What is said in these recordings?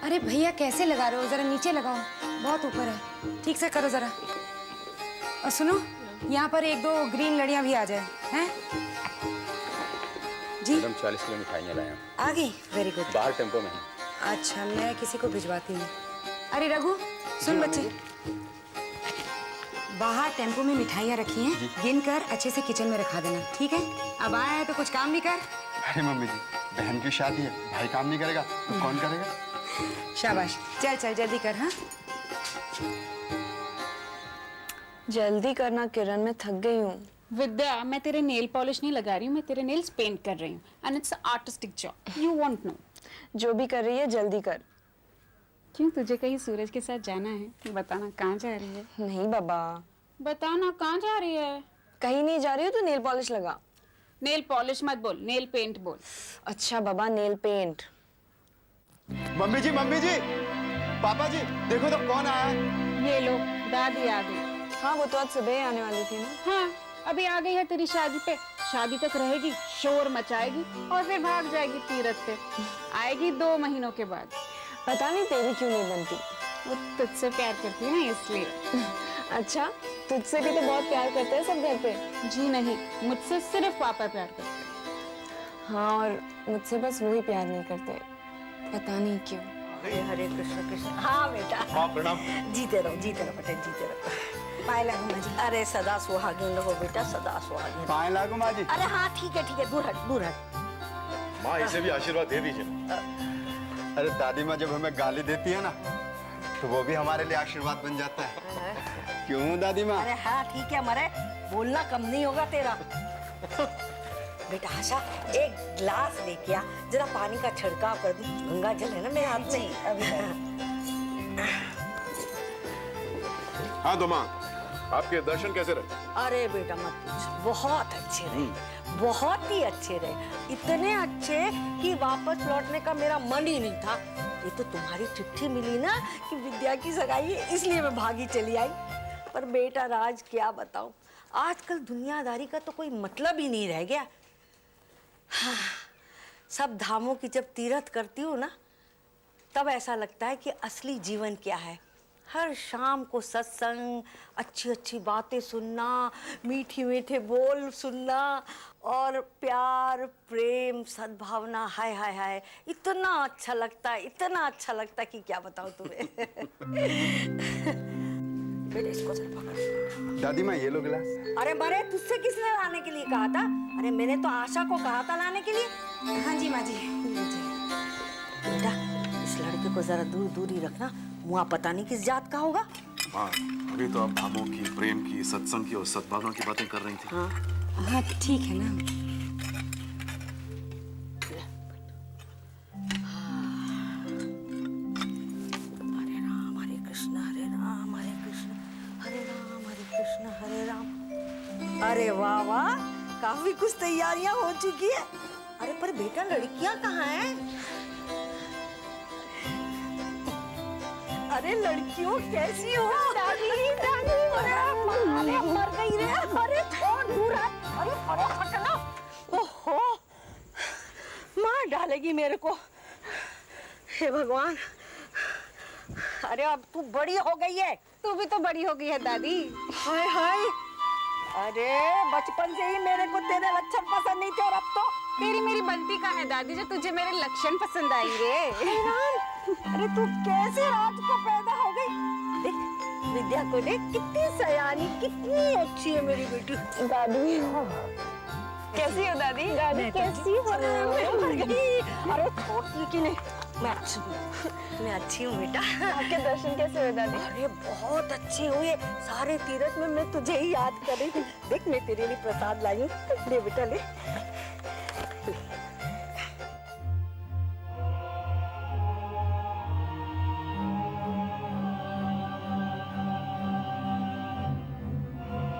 अरे भैया कैसे लगा रहे हो, जरा नीचे लगाओ, बहुत ऊपर है, ठीक से करो जरा। और सुनो, यहाँ पर एक दो ग्रीन लड़ियाँ भी आ जाए, हैं? जी मैडम 40 किलो मिठाइयाँ लाया। आ गई, वेरी गुड। बाहर टेम्पो में है। अच्छा, मैं किसी को भिजवाती हूँ। अरे रघु सुन बच्चे, बाहर टेम्पो में मिठाइयाँ रखी हैं, गिन कर अच्छे से किचन में रखा देना, ठीक है? अब आया है तो कुछ काम भी कर। अरे मम्मी जी, बहन की शादी है, भाई काम नहीं करेगा तो कौन करेगा? शाबाश, चल चल जल्दी कर। हाँ जल्दी करना किरण, मैं थक गई हूँ। विद्या, मैं तेरे नेल पॉलिश नहीं लगा रही हूँ, मैं तेरे नेल्स पेंट कर रही हूँ। And it's artistic job, you want no. जो भी कर रही है जल्दी कर। क्यों, तुझे कहीं सूरज के साथ जाना है? बताना कहाँ जा रही है। नहीं बाबा, बताना कहाँ जा रही है। कहीं नहीं जा रही हूँ तो नेल पॉलिश लगा। नेल पॉलिश मत बोल, नेल पेंट बोल। अच्छा बाबा, नेल पेंट। मम्मी जी, पापा जी, देखो तो कौन आया है। ये लो, दादी आ गई। हाँ, वो तो आज सुबह ही आने वाली थी ना। हाँ, अभी आ गई है तेरी शादी पे। शादी तक रहेगी, शोर मचाएगी और फिर भाग जाएगी तीरथ पे। आएगी 2 महीनों के बाद। पता नहीं तेरी क्यों नहीं बनती। वो तुझसे प्यार करती है ना, इसलिए। अच्छा, तुझसे भी तो बहुत प्यार करते हैं सब घर पे। जी नहीं, मुझसे सिर्फ पापा प्यार करते हैं। हाँ, और मुझसे बस वही प्यार नहीं करते, पता नहीं क्यों। हरे कृष्ण कृष्ण। हाँ बेटा। हाँ प्रणाम। जीते रहो बेटा, जीते रहो। पाए लगू माँ जी। अरे सदा सुहागिन रहो बेटा, सदा सुहागिन। पाए लागू माँ जी। अरे हाँ ठीक है, दूर हट। माँ, इसे भी आशीर्वाद दे दीजिए। अरे दादी माँ जब हमें गाली देती है ना, तो वो भी हमारे लिए आशीर्वाद बन जाता है। क्यों दादी माँ? अरे हाँ ठीक है, मरे बोलना कम नहीं होगा तेरा। बेटा आशा, एक गिलास लेके आ, जरा पानी का छिड़काव कर दूं। गंगा जल है ना मेरे हाथ में अभी। हाँ तो माँ, आपके दर्शन कैसे रहे? अरे बेटा मत पूछ, बहुत अच्छे रहे, बहुत ही अच्छे रहे। इतने अच्छे कि वापस लौटने का मेरा मन ही नहीं था। ये तो तुम्हारी चिट्ठी मिली ना कि विद्या की सगाई है, इसलिए मैं भागी चली आई। पर बेटा राज क्या बताऊं, आजकल दुनियादारी का तो कोई मतलब ही नहीं रह गया। हाँ, सब धामों की जब तीरथ करती हूँ ना, तब ऐसा लगता है कि असली जीवन क्या है। हर शाम को सत्संग, अच्छी अच्छी बातें सुनना, मीठी मीठे बोल सुनना और प्यार, प्रेम, सद्भावना, हाय हाय हाय, इतना अच्छा लगता है, इतना अच्छा लगता है कि क्या बताऊं तुम्हें। बेटा इसको जरा पकड़। दादी माँ, ये लो गिलास। अरे मरे, तुझसे किसने लाने के लिए कहा था? अरे मैंने तो आशा को कहा था लाने के लिए। हाँ जी माँ जी। बेटा इस लड़के को जरा दूर दूर ही रखना, वहाँ पता नहीं किस जात का होगा। माँ, अभी तो आप भावों की, प्रेम की, सत्संग की और सद्भावना की बातें कर रही थी। हाँ ठीक है ना। हरे राम हरे कृष्ण, हरे राम हरे कृष्ण, हरे राम हरे कृष्ण, हरे राम। अरे वाह वाह, काफी कुछ तैयारियां हो चुकी है। अरे पर बेटा लड़कियां कहाँ हैं? अरे लड़कियों कैसी हो? दादी दादी, अरे मर गई रे। अरे छोड़, दूर हट। अरे हटना। ओहो, मार डालेगी मेरे को। हे भगवान। अरे अब तू बड़ी हो गई है। तू भी तो बड़ी हो गई है दादी। हाय हाय, अरे बचपन से ही मेरे को तेरे लक्षण पसंद नहीं थे और अब तो तेरी मेरी बनती कहाँ है दादी जो तुझे मेरे लक्षण पसंद आएंगे। अरे तू कैसे राज को पैदा हो गई? देख विद्या को देख, कितनी सयानी, कितनी अच्छी है मेरी बेटी। दादी कैसी हो दादी? दादी कैसी हो? अरे छोटी की नहीं, मैं अच्छी हूँ बेटा। आपके दर्शन कैसे हुए दादी? अरे बहुत अच्छे हुए, सारे तीरथ में मैं तुझे ही याद कर रही थी। देख मैं तेरे लिए प्रसाद लाई हूँ, ले बेटा ले।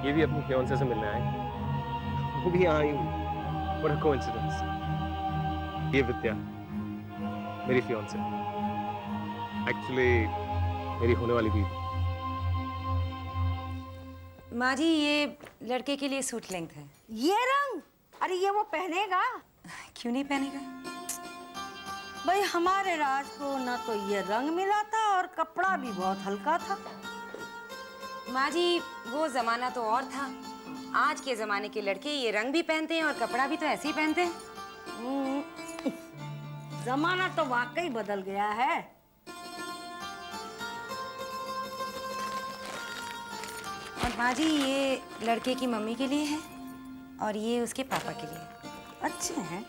ये भी अपनी फियांसे से मिलने आए। वो भी यहाँ आई। What a coincidence. ये विद्या मेरी फियांसे, एक्चुअली मेरी होने वाली बीवी। माँ जी ये लड़के के लिए सूट लेंथ है। ये रंग? अरे ये वो पहनेगा? क्यों नहीं पहनेगा? भाई हमारे राज को ना तो ये रंग मिला था और कपड़ा भी बहुत हल्का था। माँ जी, वो जमाना तो और था। आज के जमाने के लड़के ये रंग भी पहनते हैं और कपड़ा भी तो ऐसे ही पहनते हैं। जमाना तो वाकई बदल गया है। और माँ जी, ये लड़के की मम्मी के लिए है और ये उसके पापा के लिए। अच्छे हैं।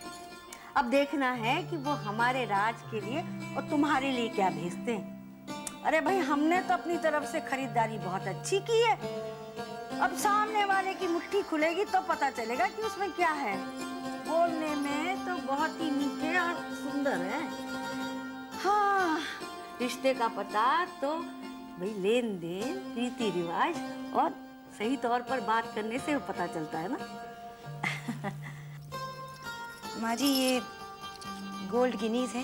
अब देखना है कि वो हमारे राज के लिए और तुम्हारे लिए क्या भेजते हैं। अरे भाई, हमने तो अपनी तरफ से खरीदारी बहुत अच्छी की है। अब सामने वाले की मुट्ठी खुलेगी तो पता चलेगा कि उसमें क्या है। बोलने में तो बहुत ही मीठे और सुंदर है। हाँ, रिश्ते का पता तो भाई लेन देन, रीति रिवाज और सही तौर पर बात करने से पता चलता है ना। माँ जी, ये गोल्ड गिनीज है,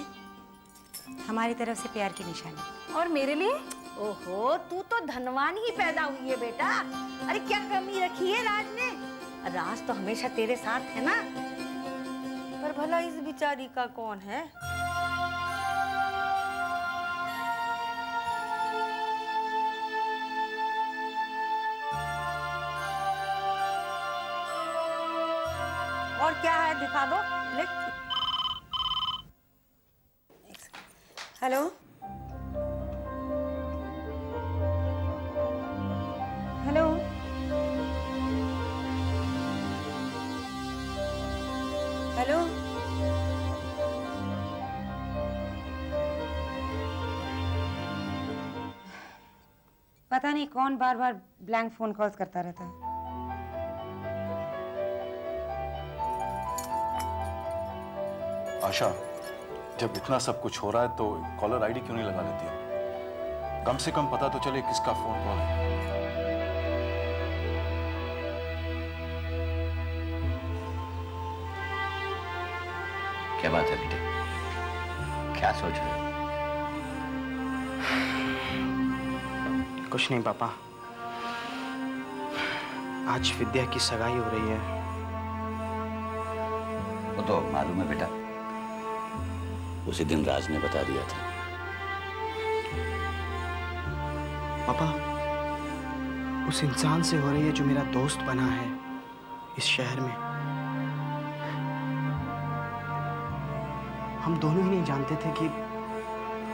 हमारी तरफ से प्यार की निशानी। और मेरे लिए? ओहो, तू तो धनवान ही पैदा हुई है बेटा। अरे क्या कमी रखी है राज ने? राज तो हमेशा तेरे साथ है ना। पर भला इस बिचारी का कौन है? और क्या है, दिखा दो। ले। Hello, hello, hello. पता नहीं कौन बार बार ब्लैंक फोन कॉल्स करता रहता है। आशा, जब इतना सब कुछ हो रहा है तो कॉलर आईडी क्यों नहीं लगा लेती है? कम से कम पता तो चले किसका फोन कॉल है। क्या बात है बेटे? क्या सोच रहे हो? कुछ नहीं पापा, आज विद्या की सगाई हो रही है। वो तो मालूम है बेटा, उसी दिन राज ने बता दिया था। पापा, उस इंसान से हो रही है जो मेरा दोस्त बना है इस शहर में। हम दोनों ही नहीं जानते थे कि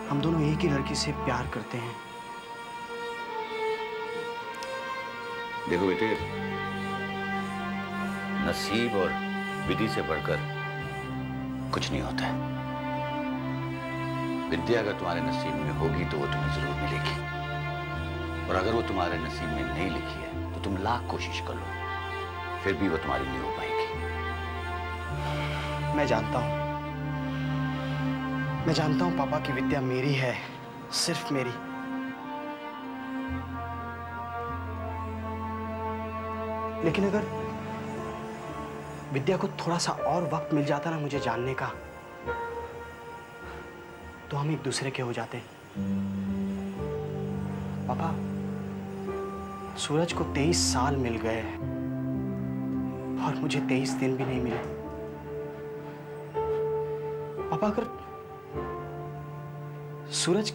हम दोनों एक ही लड़की से प्यार करते हैं। देखो बेटे, नसीब और विधि से बढ़कर कुछ नहीं होता है। विद्या अगर तुम्हारे नसीब में होगी तो वो तुम्हें जरूर मिलेगी, और अगर वो तुम्हारे नसीब में नहीं लिखी है तो तुम लाख कोशिश कर लो, फिर भी वो तुम्हारी नहीं हो पाएगी। मैं जानता हूं पापा कि विद्या मेरी है, सिर्फ मेरी। लेकिन अगर विद्या को थोड़ा सा और वक्त मिल जाता ना मुझे जानने का, तो हम एक दूसरे के हो जाते। पापा, सूरज को 23 साल मिल गए और मुझे 23 दिन भी नहीं मिले। पापा, अगर सूरज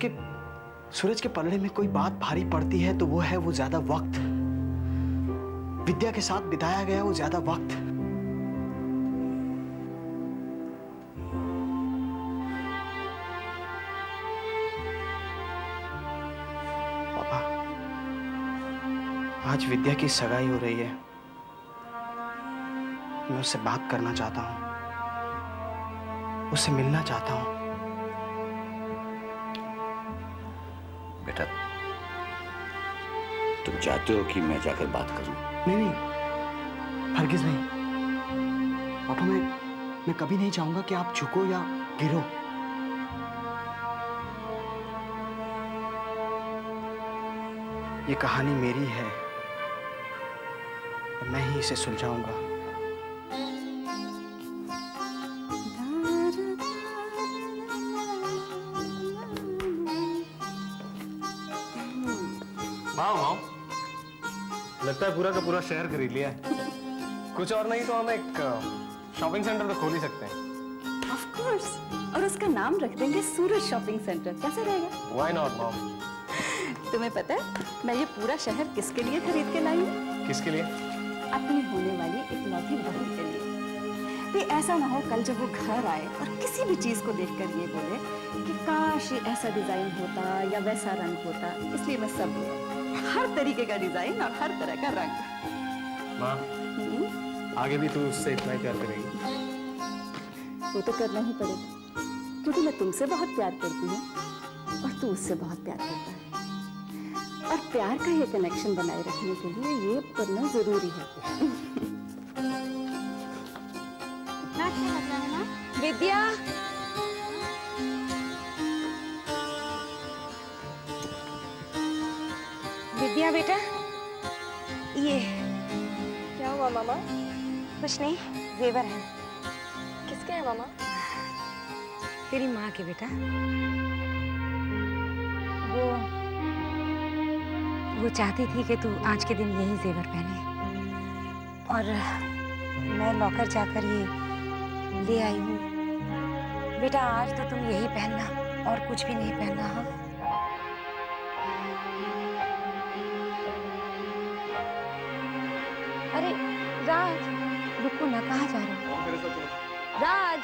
के पलड़े में कोई बात भारी पड़ती है तो वो है वो ज्यादा वक्त। विद्या के साथ बिताया गया वो ज्यादा वक्त। पापा, आज विद्या की सगाई हो रही है। मैं उससे बात करना चाहता हूं, उससे मिलना चाहता हूं। बेटा, तुम चाहते हो कि मैं जाकर बात करूं? नहीं, हरगिज नहीं। पापा, मैं कभी नहीं चाहूंगा कि आप झुको या गिरो। ये कहानी मेरी है, मैं ही इसे सुलझाऊंगा। वाह, लगता है पूरा का पूरा शहर खरीद लिया है। कुछ और नहीं तो हम एक शॉपिंग सेंटर तो खोल ही सकते हैं। ऑफ कोर्स, और उस इसका नाम रख देंगे सूरज शॉपिंग सेंटर, कैसा रहेगा? Why not, mom? तुम्हें पता है मैं ये पूरा शहर किसके लिए खरीद के लाई हूँ? किसके लिए? अपनी होने वाली इकलौती बहू के लिए। भी ऐसा ना हो कल जब वो घर आए और किसी भी चीज को देखकर ये बोले कि काश ये ऐसा डिजाइन होता या वैसा रंग होता। इसलिए मैं सब हर तरीके का डिजाइन और हर तरह का रंग। माँ, आगे भी तू उससे इतना ही प्यार करेगी? वो तो करना ही पड़ेगा क्योंकि मैं तुमसे बहुत प्यार करती हूँ और तू उससे बहुत प्यार करता है। और प्यार का ये कनेक्शन बनाए रखने के लिए ये करना जरूरी है। विद्या, विद्या बेटा, ये क्या हुआ मामा? कुछ नहीं, जेवर है। किसके हैं मामा? तेरी माँ के बेटा। वो चाहती थी कि तू आज के दिन यही जेवर पहने, और मैं लॉकर जाकर ये ले आई हूँ। बेटा आज तो तुम यही पहनना और कुछ भी नहीं पहनना। हाँ, अरे राज, रुको ना, कहाँ जा रहे हो? राज,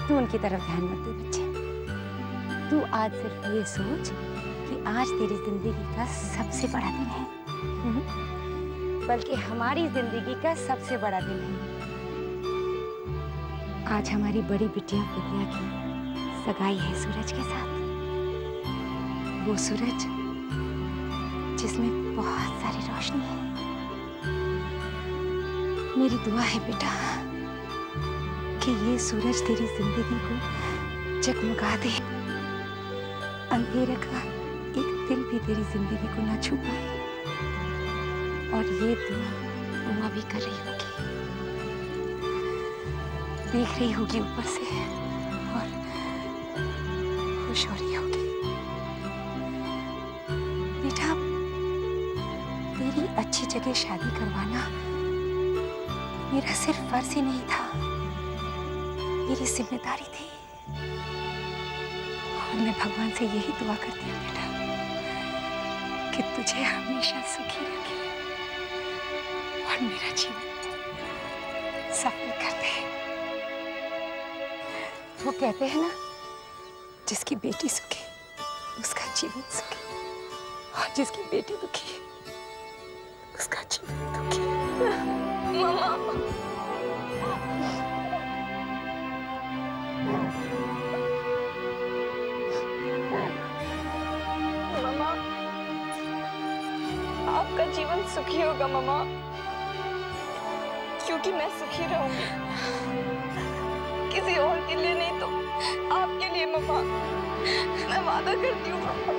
तू उनकी तरफ ध्यान मत दे बच्चे। तू आज सिर्फ ये सोच कि आज तेरी जिंदगी का सबसे बड़ा दिन है, बल्कि हमारी जिंदगी का सबसे बड़ा दिन है। आज हमारी बड़ी बिटिया विद्या की सगाई है सूरज के साथ। वो सूरज जिसमें बहुत सारी रोशनी है। मेरी दुआ है बेटा कि ये सूरज तेरी जिंदगी को जगमगा दे, अंधेरे का एक दिल भी तेरी जिंदगी को ना छू पाए। और ये दुआ उमा भी कर रही होगी, देख रही होगी ऊपर से और खुश हो रही होगी। बेटा, तेरी अच्छी जगह शादी करवाना मेरा सिर्फ फर्ज ही नहीं था, मेरी जिम्मेदारी थी। और मैं भगवान से यही दुआ करती हूँ बेटा कि तुझे हमेशा सुखी रखे और मेरा जीवन सफल कर दे। वो कहते हैं ना, जिसकी बेटी सुखी उसका जीवन सुखी, और जिसकी बेटी दुखी उसका जीवन दुखी। मामा, आपका जीवन सुखी होगा मामा, क्योंकि मैं सुखी रहूंगी। किसी और के लिए नहीं तो आपके लिए मामा, मैं वादा करती हूँ मामा।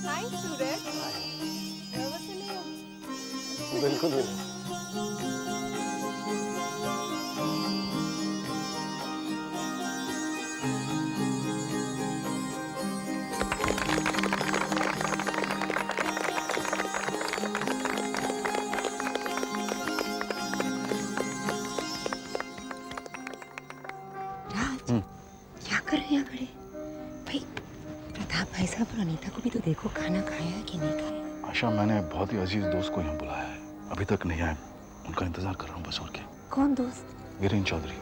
हाय सूरज, नर्वस नहीं हो? बिल्कुल भी नहीं। राज, क्या कर रहे हैं यहाँ खड़े? भाई, प्रताप भाई साहब और अनीता को भी तो देखो, खाना खाया है कि नहीं खाया। आशा, मैंने बहुत ही अजीज दोस्त को यहाँ बुलाया है, अभी तक नहीं आए। उनका इंतजार कर रहा हूँ बस, और क्या। कौन दोस्त? वीरेन चौधरी।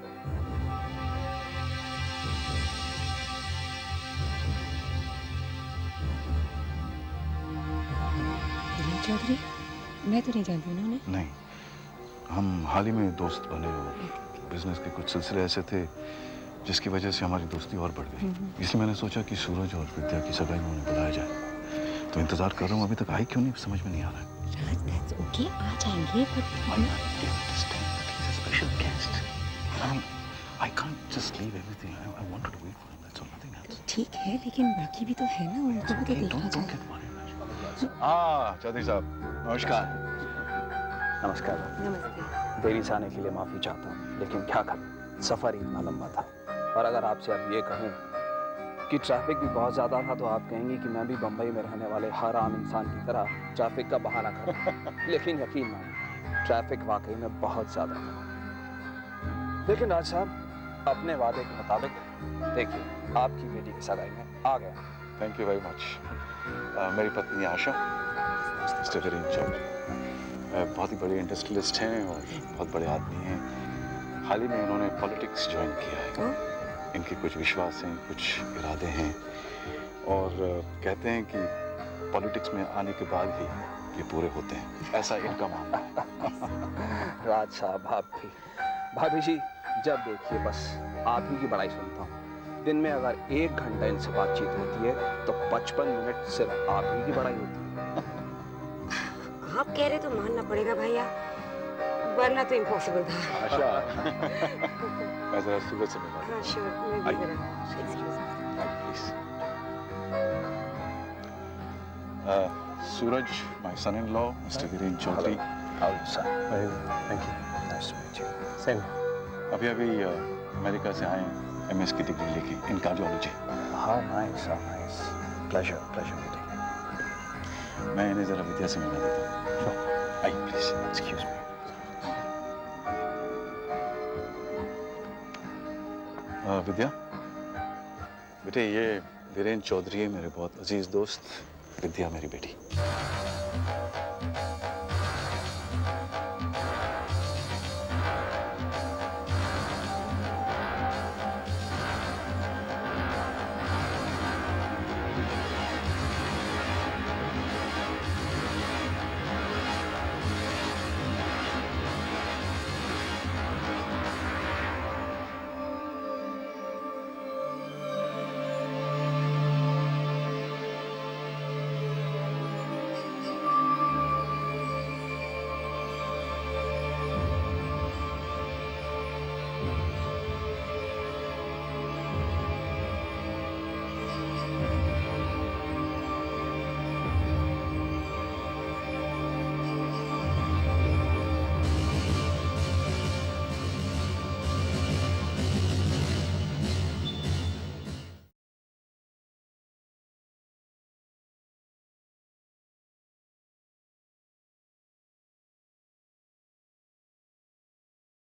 वीरेन चौधरी? मैं तो नहीं जानती उन्होंने। नहीं, हम हाल ही में दोस्त बने और बिजनेस के कुछ सिलसिले ऐसे थे जिसकी वजह से हमारी दोस्ती और बढ़ गई। इसलिए मैंने सोचा कि सूरज और विद्या की सगाई में उन्हें बुलाया जाए। तो इंतजार कर रहा हूँ, अभी तक आई क्यों नहीं समझ में नहीं आ रहा है। ओके आ जाएंगे Special guest. I mean, I can't just leave everything. I wanted to wait for him. That's all, nothing else. ठीक है लेकिन बाकी भी तो है ना उनको भी तो Okay, देखना don't चाहिए get worried. चौधरी साहब, नमस्कार। नमस्कार। नमस्ते। देरी से आने के लिए माफ़ी चाहता हूँ, लेकिन क्या करूँ, सफ़र ही इतना लंबा था। और अगर आपसे अब ये कहूँ कि ट्रैफिक भी बहुत ज़्यादा था, तो आप कहेंगे कि मैं भी बम्बई में रहने वाले हर आम इंसान की तरह ट्रैफिक का बहाना कर रहा हूँ। लेकिन यकीन मानिए, ट्रैफिक वाकई में बहुत ज़्यादा था। लेकिन राज साहब, अपने वादे के मुताबिक देखिए, आपकी बेटी की सगाई में आ गया। Thank you very much. मेरी पत्नी आशा, मिस्टर वीरेन चौधरी, बहुत ही बड़े इंडस्ट्रियलिस्ट हैं और बहुत बड़े आदमी हैं। हाल ही में इन्होंने पॉलिटिक्स ज्वाइन किया है। इनके कुछ विश्वास हैं, कुछ इरादे हैं और कहते हैं कि पॉलिटिक्स में आने के बाद ही ये पूरे होते हैं, ऐसा इनका मानना है। राज साहब, आप भी भाभी जी, जब देखिए बस आप ही की बड़ाई सुनता हूँ। दिन में अगर 1 घंटा इनसे बातचीत होती है तो 55 मिनट सिर्फ आप ही की बड़ाई होती है। आप कह रहे तो मानना पड़ेगा भैया, वरना तो इम्पॉसिबल था। आशा, मैं जरा सूरज से मिला हाँ श्योर, मैं भी जरा please. Suraj, my son in law, mister Viren Chaudhary. Thank you. Nice to meet you. Same. अभी अमेरिका से आए, MS की डिग्री लेके इन कार्डियोलॉजी। हाँ नाइस, प्लेजर मीटिंग। मैं इन्हें जरा विद्या से मिला देता हूँ। आइए प्लीज। Excuse me. विद्या, बेटे ये वीरेन चौधरी है, मेरे बहुत अजीज दोस्त। विद्या मेरी बेटी।